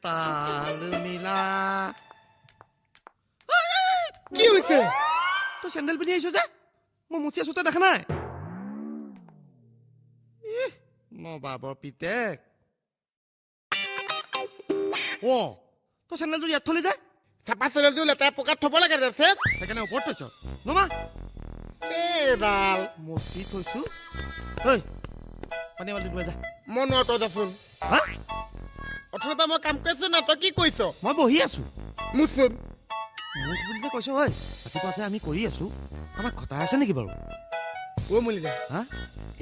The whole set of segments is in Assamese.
তাল মিলা কি হৈছে তই চেণ্ডেল পিন্ধি আহিছ যে মই মুচি আছো তই দেখা নাই নবাবৰ পিতেক তই চেণ্ডেলযোৰ ইয়াত থলি যে চাপা চেণ্ডেলযোৰ লেতেৰা পকাত থব লাগে ৰেচেছ সেইকাৰণে ওপৰত থৈছ নমা এইডাল মচি থৈছো পানী বাল্টি লৈ যা মই নোৱাৰো যাচোন হা অথনিৰ পৰা মই কাম কৰিছো না তই কি কৰিছ মই বহি আছো মোচোন মুচ বুলি যে কৈছ হয় ৰাতিপুৱাতে আমি কৰি আছো আমাক ঘটা আছে নেকি বাৰু মুলি দে হা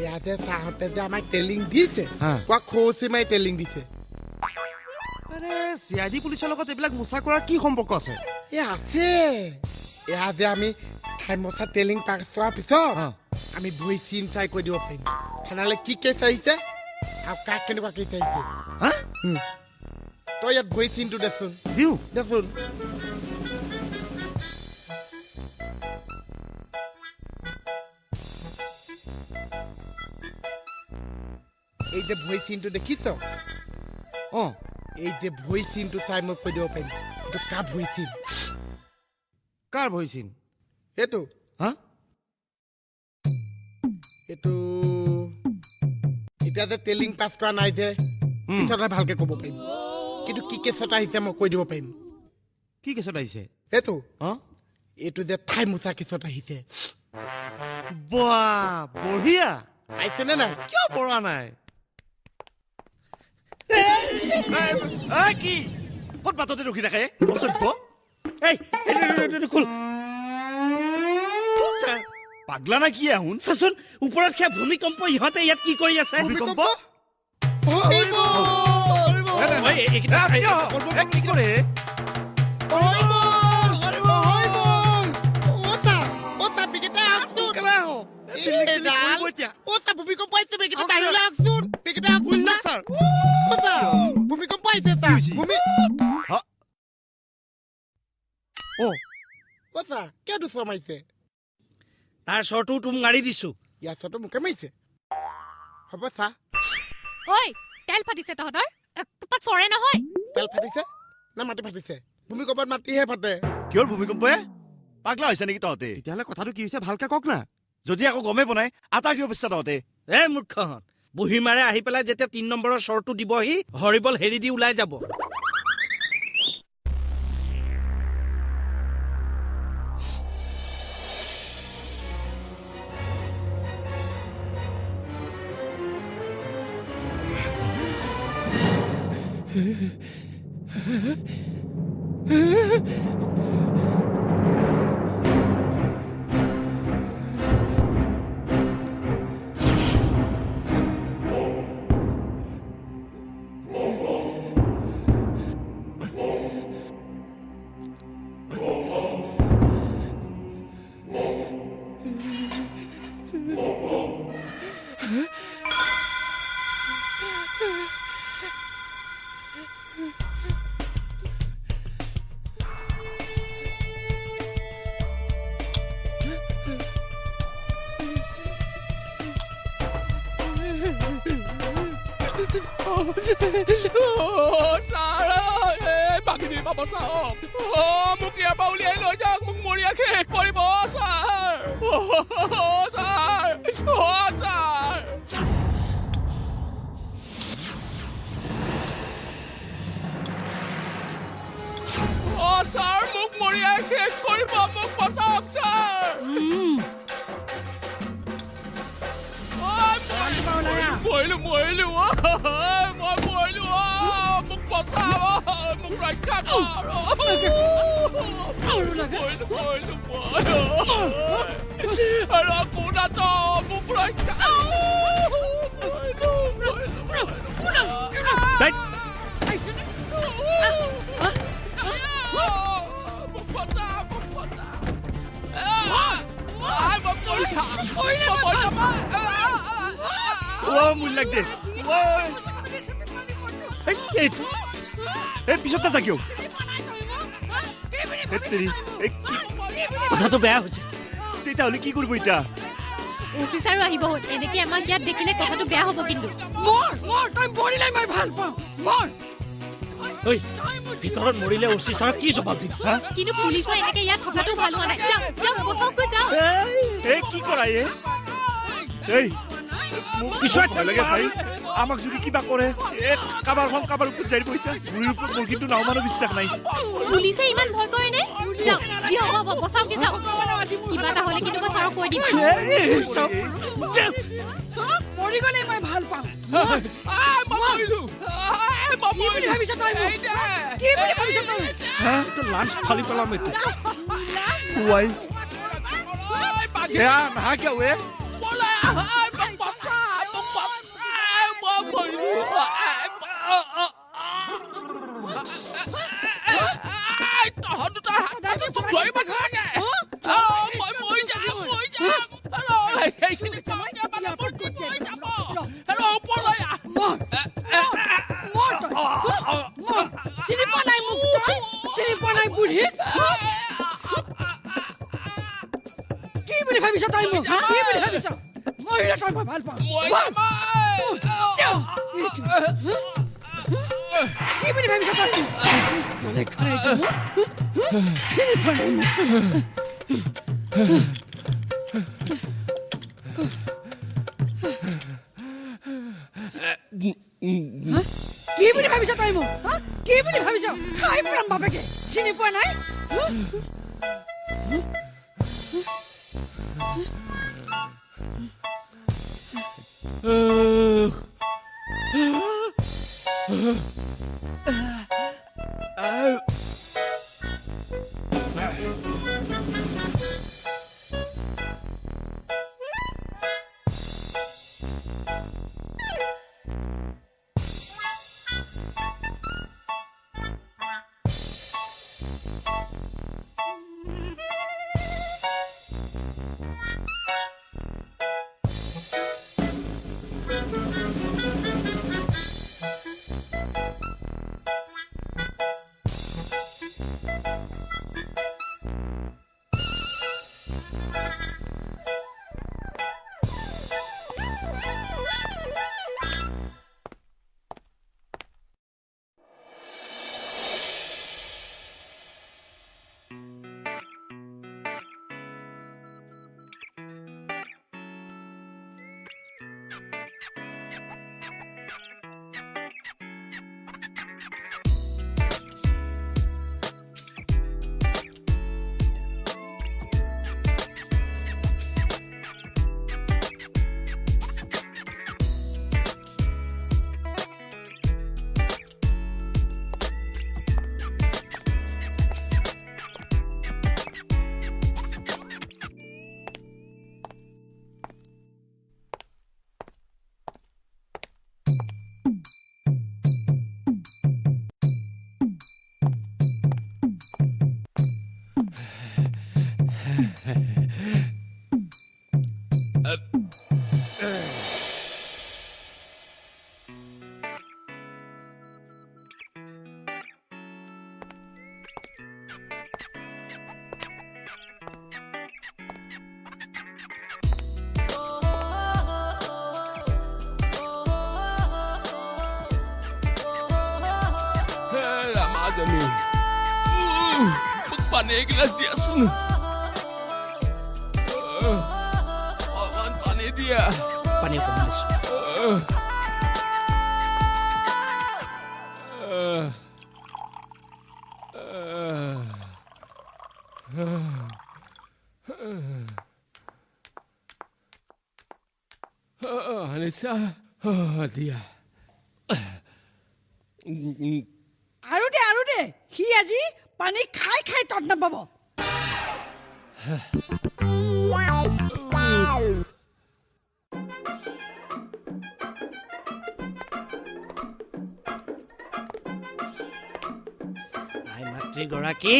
এয়া যে চাহতে যে আমাক টেলিং দিছে হা। কোৱা খৌচি মাৰি টেলিং দিছে আৰে চিআইডি পুলিচৰ লগত এইবিলাক মোচা কৰাৰ কি সম্পৰ্ক আছে এ আছে এয়া যে আমি ঠাই মচা টেলিং পাছ কৰাৰ পিছত আমি বহি চিন চাই কৈ দিব পাৰিম থানালৈ কি কেছ আহিছে আৰু কাক কেনেকুৱা কেছ আহিছে হা তই ইয়াত বহি চিনটো দেচোন দিওঁ দেচোন এই যে ভই চিনটো দেখিছ এই যে ভই চিনটো চাই মই কৈ দিব পাৰিম এইটো কাৰ ভই চিন কাৰ ভই চিন এইটো হা এইটো এতিয়া যে টেলিং পাছ কৰা নাই যে পিছতহে ভালকে ক'ব পাৰিম কিন্তু কি কেছত আহিছে মই কৈ দিব পাৰিম কি কেছত আহিছে এইটো এইটো যে ঠাই মোচা কেছত আহিছে বাহ বঢ়িয়া আহিছেনে নাই কিয় পৰা নাই কি ক'ত বাটতে ৰখি থাকে অসভ্য পাগলা না কি আহুন চাচোন ওপৰত সেয়া ভূমিকম্প ইহঁতে ইয়াত কি কৰি আছে ভূমিকম্প কি কৰে তাৰ চৰটো তুম গাড়ী দিছো ইয়াৰ চৰটো মোকে মাৰিছে হ'ব চা ঐ তেল ফাটিছে তহঁতৰ তোপাত চৰে নহয় তেল ফাটিছে না মাটি ফাটিছে ভূমিকম্পত মাটিহে ফাটে কিয়ৰ ভূমিকম্পয়ে পাগলা হৈছে নেকি তহঁতে তেতিয়াহ'লে কথাটো কি হৈছে ভালকে কওক না যদি আকৌ গমে বনাই আটা কিয় বিশ্বাস তহঁতে মূৰ্খহঁত বুঢ়ীমাৰে আহি পেলাই যেতিয়া ৩ নম্বৰৰ চৰটো দিবহি হৰিবল হেৰি দি ওলাই যাব মোক ইয়াৰ পৰা উলিয়াই লৈ যাওক মোক মৰিয়া শেষ কৰিব ছাৰ ছাৰ মোক মৰিয়াই শেষ কৰিব মোক বচাওক ছাৰ মৰিলো মই মৰিলো মোক বচাও মোক ৰক্ষা কৰ আৰু কোনা তো মোক ৰক্ষা মোৰ লাগ দে পিছত নাথাকিও কথাটো বেয়া হৈছে তেতিয়াহ'লে কি কৰিব এতিয়া ওচি চাৰো আহিব হ'ল এনেকে আমাক ইয়াত দেখিলে কথাটো বেয়া হ'ব কিন্তু তই মৰিলে মই ভাল পাওঁ ঐ ভিতৰত মৰিলে অচি ছাৰক কি জবাব দিম হা কিন্তু পুলিচে এনেকে ইয়াত থকাটো ভাল হোৱা নাই যাও যাও বচাওকৈ যাও এই কি কৰা এই মোক পিছত ভয় লাগে ভাই আমাক যদি কিবা কৰে কাবাৰখন কাবাৰ ওপৰত যাই বহিতা গুৰিৰ ওপৰত মোৰ কিন্তু নাও মানুহ বিশ্বাস নাই পুলিচে ইমান ভয় কৰে নে যাও কি হ'ব বচাওকৈ যাও কিবা এটা হ'লে কিন্তু ছাৰক কৈ দিম মৰি গ'লে মই ভাল পাওঁ মৰিলো কি ভাবিছ তই কি ভাবিছ তই এইটো লাঞ্চ ফালি পেলাম এইটো পুৱাই এয়া নাহা কিয় ৱে ভাবিছ তই মোক কি বুলি ভাবিছ মৰিলে তই মই ভাল পাওঁ কি বুলি ভাবিছ তই বলে খাই চিনি পোৱা নাই কি বুলি ভাবিছ তই মোক কি বুলি ভাবিছ খাই পেলাম বাপেকে চিনি পোৱা নাই পানী এগিলাচ দিয়াচোন অকমান পানী দিয়া পানী অকমান দিছো আনিছা দিয়া আৰু দে সি আজি পানী খাই খাই তত নাপাব মাতৃগৰাকী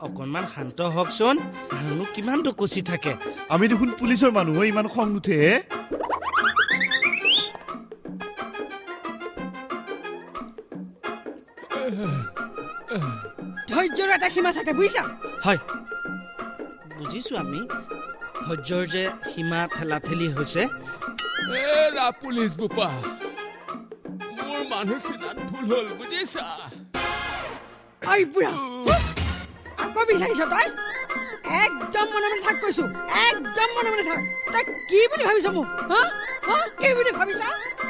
অকণমান শান্ত হওকচোন আৰুনো কিমান দুকুচি থাকে আমি দেখোন পুলিচৰ মানুহ ইমান খং নুঠে ধৈৰ্যৰ এটা সীমা থাকে বুজিছা হয় বুজিছো আমি ধৈৰ্যৰ যে সীমা ঠেলাঠেলি হৈছে পুলিচ বোপা মোৰ মানুহ চিনাত ভুল হ'ল বুজিছা ঐ বুঢ়া আকৌ বিচাৰিছ তই একদম মনে মনে থাক কৈছো একদম মনে মনে থাক তই কি বুলি ভাবিছ মোক কি বুলি ভাবিছ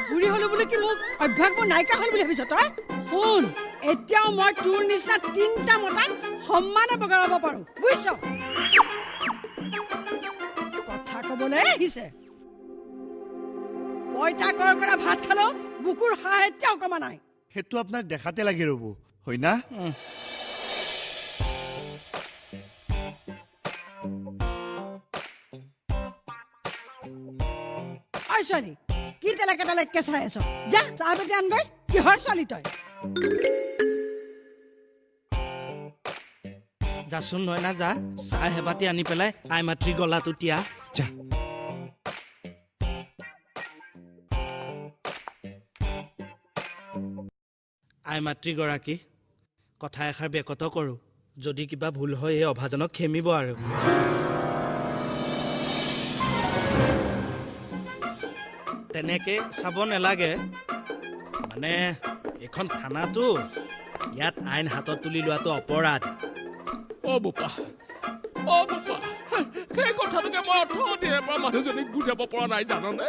বুঢ়ী হলো বুলি কি মোক অভ্যাস মোৰ নাইকা হল বুলি ভাবিছ তই শুন এতিয়াও মই তোৰ নিচিনা 3টা মতাক সমানে বগৰাব পাৰো বুজিছ কথা কবলৈ আহিছে পইতা কৰা ভাত খালো বুকুৰ হাঁহ এতিয়াও কমা নাই সেইটো আপোনাক দেখাতে লাগে ৰ'ব হয় না ঐ ছোৱালী কি তেলেকে চাই আছ যা চাহ পেটি আনগৈ কিহৰ ছোৱালী তই যাচোন নহয় না যা চাহ এবাতি আনি পেলাই আই মাতৃ গলাটো তিয়া যা আই মাতৃগৰাকী কথা এষাৰ বেকত কৰো যদি কিবা ভুল হয় এই অভাজনক খেমিব আৰু তেনেকে চাব নালাগে মানে এখন থানাটো ইয়াত আইন হাতত তুলি লোৱাটো অপৰাধ বোপা সেই কথাটোকে মই 18 দিনৰ পৰা মানুহজনীক বুজাব পৰা নাই জাননে